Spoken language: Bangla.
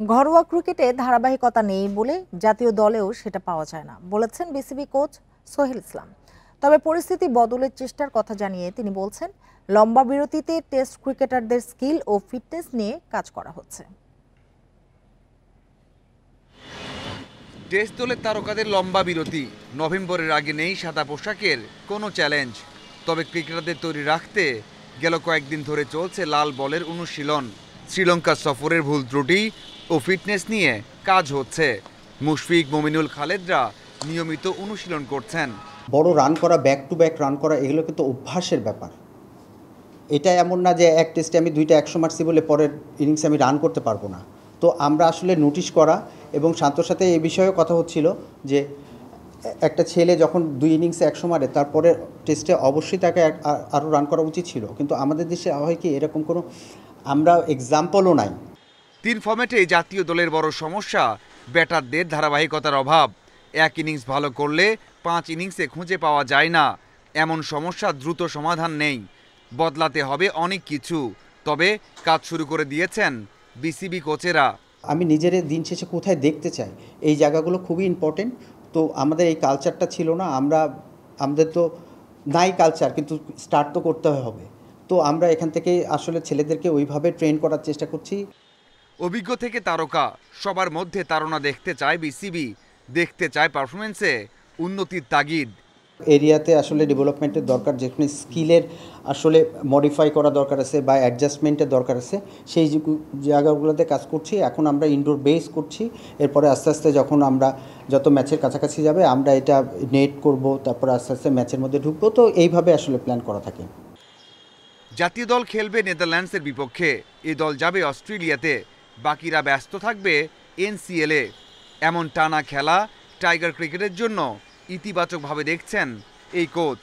ঘরোয়া ক্রিকেটে ধারাবাহিকতা নেই বলে জাতীয় দলেও সেটা পাওয়া যায় না বলেছেন বিসিবি কোচ সোহেল ইসলাম। তবে পরিস্থিতি বদলের চেষ্টার কথা জানিয়ে তিনি বলছেন, লম্বা বিরতিতে টেস্ট ক্রিকেটারদের স্কিল ও ফিটনেস নিয়ে কাজ করা হচ্ছে। টেস্ট দলের তারকাদের লম্বা বিরতি, নভেম্বরের আগে নেই সাদা পোশাকের কোনো চ্যালেঞ্জ। তবে ক্রিকেটারদের তৈরি রাখতে গেল কয়েকদিন ধরে চলছে লাল বলের অনুশীলন। শ্রীলঙ্কা সফরের ভুল ত্রুটি ও ফিটনেস নিয়ে কাজ হচ্ছে। মুশফিক, মমিনুল, খালেদরা নিয়মিত অনুশীলন করছেন। বড় রান করা, ব্যাক টু ব্যাক রান করা, এগুলো কিন্তু অভ্যাসের ব্যাপার। এটা এমন না যে এক টেস্টে আমি 2টা 100 মারছি বলে পরের ইনিংসে আমি রান করতে পারবো না। তো আমরা আসলে নোটিশ করা এবং শান্তর সাথে এই বিষয়েও কথা হচ্ছিল যে একটা ছেলে যখন 2 ইনিংসে 100 মারে তারপরে টেস্টে অবশ্যই তাকে আরও রান করা উচিত ছিল, কিন্তু আমাদের দেশে হয় কি এরকম কোনো আমরা এক্সাম্পলও নাই। 3 ফর্ম্যাটে জাতীয় দলের বড় সমস্যা ব্যাটারদের ধারাবাহিকতার অভাব। এক ইনিংস ভালো করলে 5 ইনিংসে খুঁজে পাওয়া যায় না। এমন সমস্যা দ্রুত সমাধান নেই, বদলাতে হবে অনেক কিছু। তবে কাজ শুরু করে দিয়েছেন বিসিবি কোচেরা। আমি নিজের দিন শেষে কোথায় দেখতে চাই, এই জায়গাগুলো খুবই ইম্পর্টেন্ট। তো আমাদের এই কালচারটা ছিল না, আমাদের তো নাই কালচার, কিন্তু স্টার্ট তো করতে হবে। তো আমরা এখান থেকে আসলে ছেলেদেরকে ওইভাবে ট্রেন করার চেষ্টা করছি। অভিজ্ঞ থেকে তারকা সবার মধ্যে তাড়না দেখতে চায় বিসিবি, দেখতে চায় পারফরমেন্সে উন্নতির তাগিদ। এরিয়াতে আসলে ডেভেলপমেন্টের দরকার, যেখানে স্কিলের আসলে মডিফাই করা দরকার আছে বা অ্যাডজাস্টমেন্টের দরকার আছে, সেই জায়গাগুলোতে কাজ করছি। এখন আমরা ইনডোর বেস করছি, এরপরে আস্তে আস্তে যখন আমরা যত ম্যাচের কাছাকাছি যাবে আমরা এটা নেট করব, তারপরে আস্তে আস্তে ম্যাচের মধ্যে ঢুকবো। তো এইভাবে আসলে প্ল্যান করা থাকে। জাতীয় দল খেলবে নেদারল্যান্ডসের বিপক্ষে, এ দল যাবে অস্ট্রেলিয়াতে, বাকিরা ব্যস্ত থাকবে এনসিএলে। এমন টানা খেলা টাইগার ক্রিকেটের জন্য ইতিবাচকভাবে দেখছেন এই কোচ।